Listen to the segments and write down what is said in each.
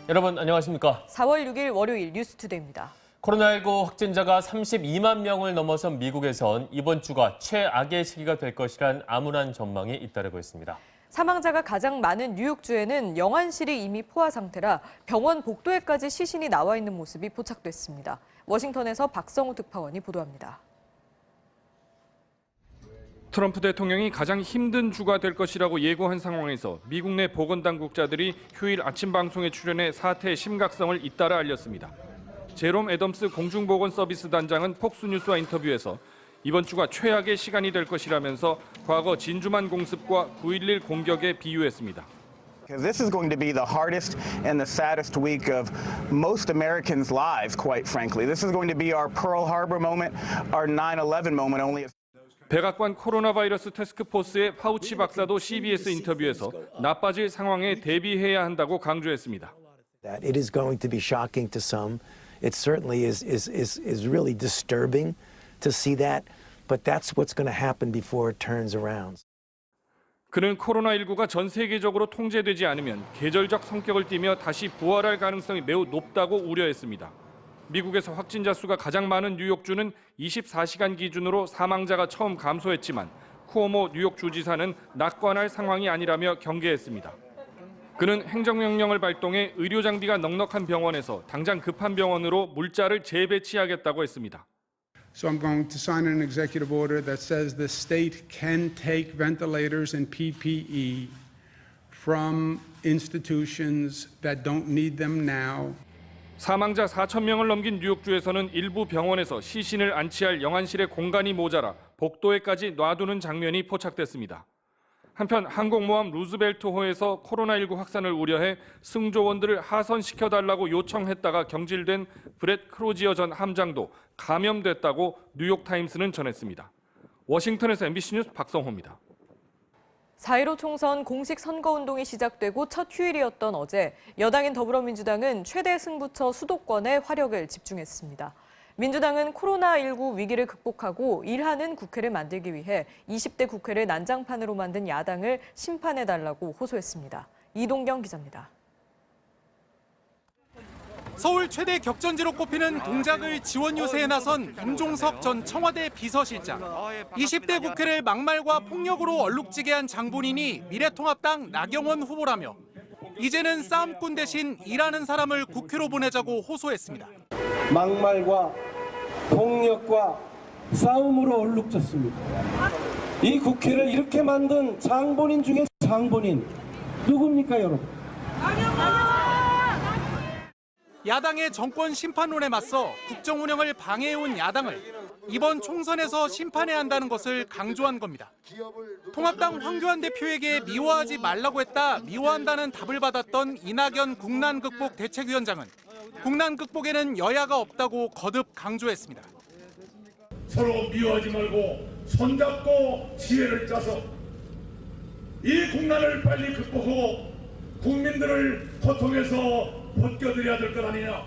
여러분 안녕하십니까? 4월 6일 월요일 뉴스투데이입니다. 코로나19 확진자가 32만 명을 넘어선 미국에선 이번 주가 최악의 시기가 될 것이란 암울한 전망이 잇따르고 있습니다. 사망자가 가장 많은 뉴욕주에는 영안실이 이미 포화 상태라 병원 복도에까지 시신이 나와 있는 모습이 포착됐습니다. 워싱턴에서 박성우 특파원이 보도합니다. 트럼프 대통령이 가장 힘든 주가 될 것이라고 예고한 상황에서 미국 내 보건당국자들이 휴일 아침 방송에 출연해 사태의 심각성을 잇따라 알렸습니다. 제롬 애덤스 공중보건서비스 단장은 폭스뉴스와 인터뷰에서 이번 주가 최악의 시간이 될 것이라면서 과거 진주만 공습과 9.11 공격에 비유했습니다. This is going to be the hardest and the saddest week of most Americans' lives, quite frankly. This is going to be our Pearl Harbor moment, our 9/11 moment only. 백악관 코로나 바이러스 태스크포스의 파우치 박사도 CBS 인터뷰에서 나빠질 상황에 대비해야 한다고 강조했습니다. It is going to be shocking to some. It certainly is really disturbing to see that, but that's what's going to happen before it turns around. 그는 코로나19가 전 세계적으로 통제되지 않으면 계절적 성격을 띠며 다시 부활할 가능성이 매우 높다고 우려했습니다. 미국에서 확진자 수가 가장 많은 뉴욕주는 24시간 기준으로 사망자가 처음 감소했지만 쿠오모 뉴욕 주지사는 낙관할 상황이 아니라며 경계했습니다. 그는 행정명령을 발동해 의료 장비가 넉넉한 병원에서 당장 급한 병원으로 물자를 재배치하겠다고 했습니다. So I'm going to sign an executive order that says the state can take ventilators and PPE from institutions that don't need them now. 사망자 4천 명을 넘긴 뉴욕주에서는 일부 병원에서 시신을 안치할 영안실의 공간이 모자라 복도에까지 놔두는 장면이 포착됐습니다. 한편 항공모함 루즈벨트호에서 코로나19 확산을 우려해 승조원들을 하선시켜달라고 요청했다가 경질된 브렛 크로지어 전 함장도 감염됐다고 뉴욕타임스는 전했습니다. 워싱턴에서 MBC 뉴스 박성호입니다. 4.15 총선 공식 선거운동이 시작되고 첫 휴일이었던 어제 여당인 더불어민주당은 최대 승부처 수도권에 화력을 집중했습니다. 민주당은 코로나19 위기를 극복하고 일하는 국회를 만들기 위해 20대 국회를 난장판으로 만든 야당을 심판해달라고 호소했습니다. 이동경 기자입니다. 서울 최대 격전지로 꼽히는 동작을 지원 유세에 나선 임종석 전 청와대 비서실장. 20대 국회를 막말과 폭력으로 얼룩지게 한 장본인이 미래통합당 나경원 후보라며 이제는 싸움꾼 대신 일하는 사람을 국회로 보내자고 호소했습니다. 막말과 폭력과 싸움으로 얼룩졌습니다. 이 국회를 이렇게 만든 장본인 중에 장본인 누굽니까 여러분? 야당의 정권 심판론에 맞서 국정 운영을 방해해온 야당을 이번 총선에서 심판해야 한다는 것을 강조한 겁니다. 통합당 황교안 대표에게 미워하지 말라고 했다 미워한다는 답을 받았던 이낙연 국난극복 대책위원장은 국난 극복에는 여야가 없다고 거듭 강조했습니다. 서로 미워하지 말고 손잡고 지혜를 짜서 이 국난을 빨리 극복하고 국민들을 고통에서 벗겨드려야 될 것 아니냐.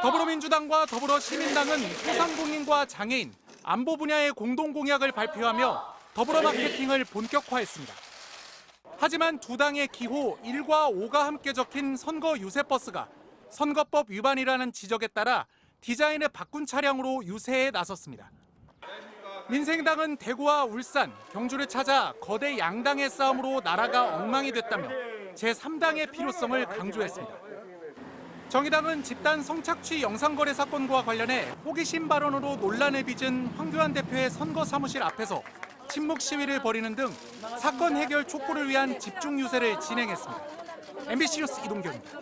더불어민주당과 더불어시민당은 소상공인과 장애인, 안보 분야의 공동공약을 발표하며 더불어 마케팅을 본격화했습니다. 하지만 두 당의 기호 1과 5가 함께 적힌 선거 유세버스가 선거법 위반이라는 지적에 따라 디자인을 바꾼 차량으로 유세에 나섰습니다. 민생당은 대구와 울산, 경주를 찾아 거대 양당의 싸움으로 나라가 엉망이 됐다며 제3당의 필요성을 강조했습니다. 정의당은 집단 성착취 영상거래 사건과 관련해 호기심 발언으로 논란을 빚은 황교안 대표의 선거 사무실 앞에서 침묵 시위를 벌이는 등 사건 해결 촉구를 위한 집중 유세를 진행했습니다. MBC 뉴스 이동경입니다.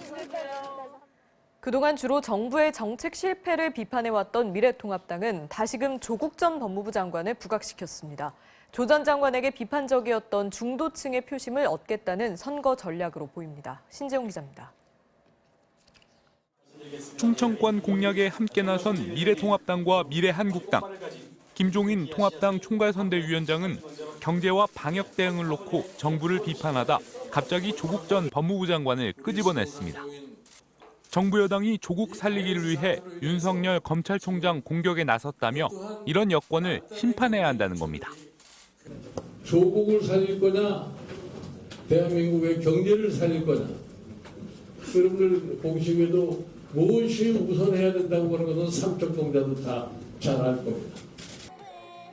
그동안 주로 정부의 정책 실패를 비판해왔던 미래통합당은 다시금 조국 전 법무부 장관을 부각시켰습니다. 조 전 장관에게 비판적이었던 중도층의 표심을 얻겠다는 선거 전략으로 보입니다. 신재용 기자입니다. 충청권 공략에 함께 나선 미래통합당과 미래한국당. 김종인 통합당 총괄선대위원장은 경제와 방역 대응을 놓고 정부를 비판하다 갑자기 조국 전 법무부 장관을 끄집어냈습니다. 정부 여당이 조국 살리기를 위해 윤석열 검찰총장 공격에 나섰다며 이런 여권을 심판해야 한다는 겁니다. 조국을 살릴 거냐, 대한민국의 경제를 살릴 거냐, 여러분들 보시기에도 무엇이 우선해야 된다고 하는 것은 삼척 동자도 다 잘 알 겁니다.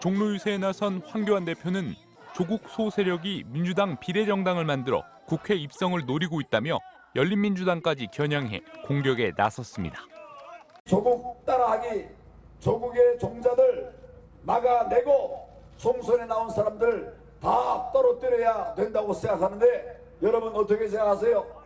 종로 유세에 나선 황교안 대표는 조국 소세력이 민주당 비례정당을 만들어 국회 입성을 노리고 있다며 열린민주당까지 겨냥해 공격에 나섰습니다. 조국 따라하기, 조국의 종자들 막아내고 총선에 나온 사람들 다 떨어뜨려야 된다고 생각하는데 여러분 어떻게 생각하세요?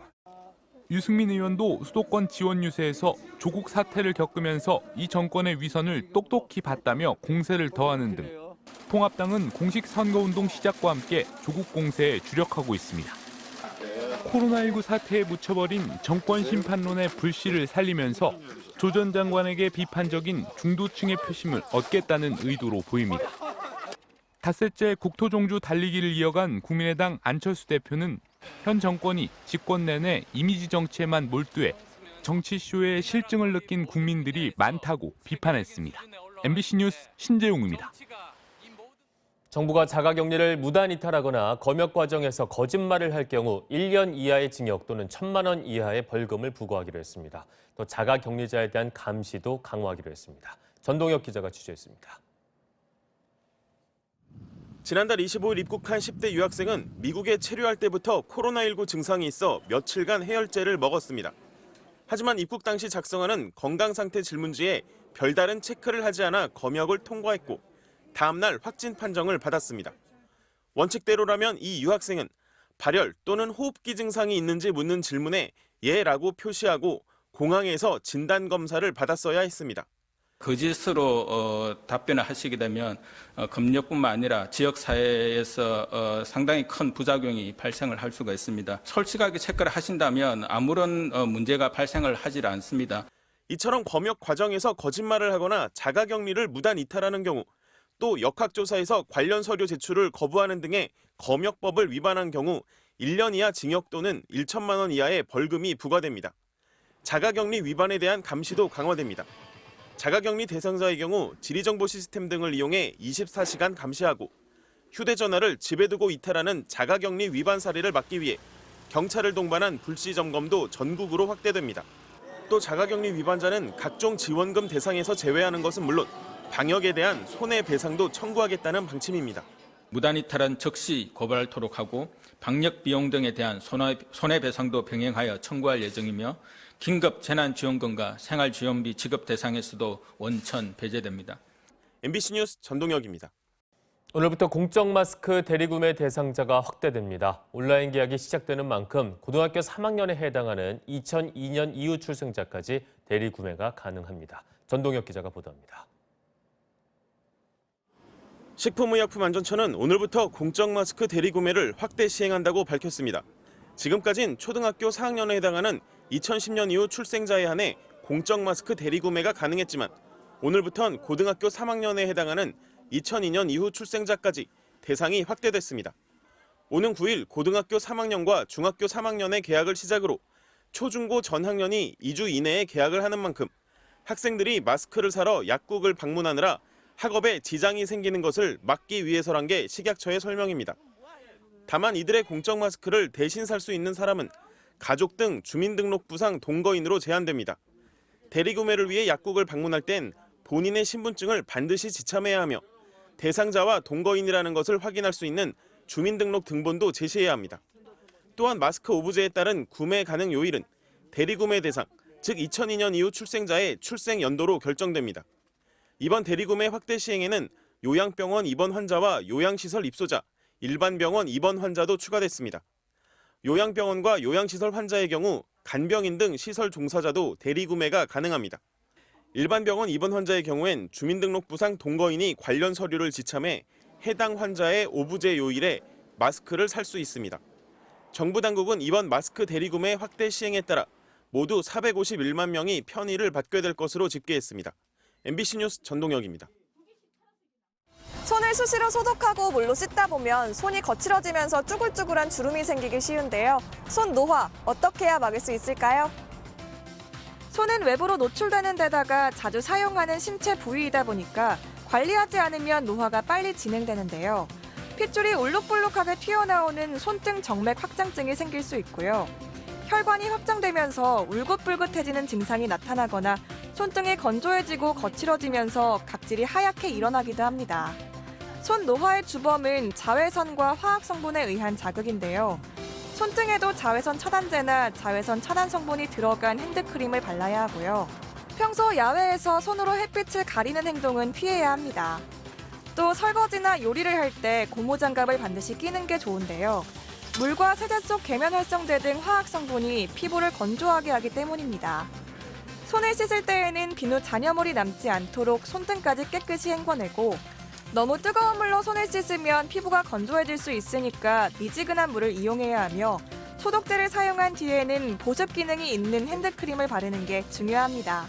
유승민 의원도 수도권 지원 유세에서 조국 사태를 겪으면서 이 정권의 위선을 똑똑히 봤다며 공세를 더하는 등 통합당은 공식 선거운동 시작과 함께 조국 공세에 주력하고 있습니다. 코로나19 사태에 묻혀버린 정권 심판론의 불씨를 살리면서 조 전 장관에게 비판적인 중도층의 표심을 얻겠다는 의도로 보입니다. 닷새째 국토종주 달리기를 이어간 국민의당 안철수 대표는 현 정권이 집권 내내 이미지 정치에만 몰두해 정치쇼에 실증을 느낀 국민들이 많다고 비판했습니다. MBC 뉴스 신재용입니다. 정부가 자가격리를 무단 이탈하거나 검역 과정에서 거짓말을 할 경우 1년 이하의 징역 또는 1,000만 원 이하의 벌금을 부과하기로 했습니다. 또 자가격리자에 대한 감시도 강화하기로 했습니다. 전동혁 기자가 취재했습니다. 지난달 25일 입국한 10대 유학생은 미국에 체류할 때부터 코로나19 증상이 있어 며칠간 해열제를 먹었습니다. 하지만 입국 당시 작성하는 건강상태 질문지에 별다른 체크를 하지 않아 검역을 통과했고 다음 날 확진 판정을 받았습니다. 원칙대로라면 이 유학생은 발열 또는 호흡기 증상이 있는지 묻는 질문에 예라고 표시하고 공항에서 진단검사를 받았어야 했습니다. 거짓으로 답변을 하시게 되면 검역뿐만 아니라 지역사회에서 상당히 큰 부작용이 발생을 할 수가 있습니다. 솔직하게 체크를 하신다면 아무런 문제가 발생을 하질 않습니다. 이처럼 검역 과정에서 거짓말을 하거나 자가격리를 무단 이탈하는 경우 또 역학조사에서 관련 서류 제출을 거부하는 등의 검역법을 위반한 경우 1년 이하 징역 또는 1,000만 원 이하의 벌금이 부과됩니다. 자가격리 위반에 대한 감시도 강화됩니다. 자가격리 대상자의 경우 지리정보 시스템 등을 이용해 24시간 감시하고 휴대전화를 집에 두고 이탈하는 자가격리 위반 사례를 막기 위해 경찰을 동반한 불시 점검도 전국으로 확대됩니다. 또 자가격리 위반자는 각종 지원금 대상에서 제외하는 것은 물론 방역에 대한 손해배상도 청구하겠다는 방침입니다. 무단 이탈은 즉시 고발토록 하고 방역 비용 등에 대한 손해배상도 병행하여 청구할 예정이며 긴급 재난지원금과 생활지원비 지급 대상에서도 원천 배제됩니다. MBC 뉴스 전동혁입니다. 오늘부터 공적 마스크 대리구매 대상자가 확대됩니다. 온라인 계약이 시작되는 만큼 고등학교 3학년에 해당하는 2002년 이후 출생자까지 대리구매가 가능합니다. 전동혁 기자가 보도합니다. 식품의약품안전처는 오늘부터 공적 마스크 대리구매를 확대 시행한다고 밝혔습니다. 지금까진 초등학교 4학년에 해당하는 2010년 이후 출생자에 한해 공적 마스크 대리구매가 가능했지만 오늘부턴 고등학교 3학년에 해당하는 2002년 이후 출생자까지 대상이 확대됐습니다. 오는 9일 고등학교 3학년과 중학교 3학년의 개학을 시작으로 초중고 전 학년이 2주 이내에 개학을 하는 만큼 학생들이 마스크를 사러 약국을 방문하느라 학업에 지장이 생기는 것을 막기 위해서란 게 식약처의 설명입니다. 다만 이들의 공적 마스크를 대신 살 수 있는 사람은 가족 등 주민등록부상 동거인으로 제한됩니다. 대리구매를 위해 약국을 방문할 땐 본인의 신분증을 반드시 지참해야 하며 대상자와 동거인이라는 것을 확인할 수 있는 주민등록 등본도 제시해야 합니다. 또한 마스크 오브제에 따른 구매 가능 요일은 대리구매 대상, 즉 2002년 이후 출생자의 출생 연도로 결정됩니다. 이번 대리구매 확대 시행에는 요양병원 입원 환자와 요양시설 입소자, 일반 병원 입원 환자도 추가됐습니다. 요양병원과 요양시설 환자의 경우 간병인 등 시설 종사자도 대리구매가 가능합니다. 일반 병원 입원 환자의 경우엔 주민등록부상 동거인이 관련 서류를 지참해 해당 환자의 오부제 요일에 마스크를 살 수 있습니다. 정부 당국은 이번 마스크 대리구매 확대 시행에 따라 모두 451만 명이 편의를 받게 될 것으로 집계했습니다. MBC 뉴스 전동혁입니다. 손을 수시로 소독하고 물로 씻다 보면 손이 거칠어지면서 쭈글쭈글한 주름이 생기기 쉬운데요. 손 노화 어떻게 해야 막을 수 있을까요? 손은 외부로 노출되는 데다가 자주 사용하는 신체 부위이다 보니까 관리하지 않으면 노화가 빨리 진행되는데요. 핏줄이 울룩불룩하게 튀어나오는 손등 정맥 확장증이 생길 수 있고요. 혈관이 확장되면서 울긋불긋해지는 증상이 나타나거나 손등이 건조해지고 거칠어지면서 각질이 하얗게 일어나기도 합니다. 손 노화의 주범은 자외선과 화학 성분에 의한 자극인데요. 손등에도 자외선 차단제나 자외선 차단 성분이 들어간 핸드크림을 발라야 하고요. 평소 야외에서 손으로 햇빛을 가리는 행동은 피해야 합니다. 또 설거지나 요리를 할 때 고무장갑을 반드시 끼는 게 좋은데요. 물과 세제 속 계면 활성제 등 화학 성분이 피부를 건조하게 하기 때문입니다. 손을 씻을 때에는 비누 잔여물이 남지 않도록 손등까지 깨끗이 헹궈내고 너무 뜨거운 물로 손을 씻으면 피부가 건조해질 수 있으니까 미지근한 물을 이용해야 하며 소독제를 사용한 뒤에는 보습 기능이 있는 핸드크림을 바르는 게 중요합니다.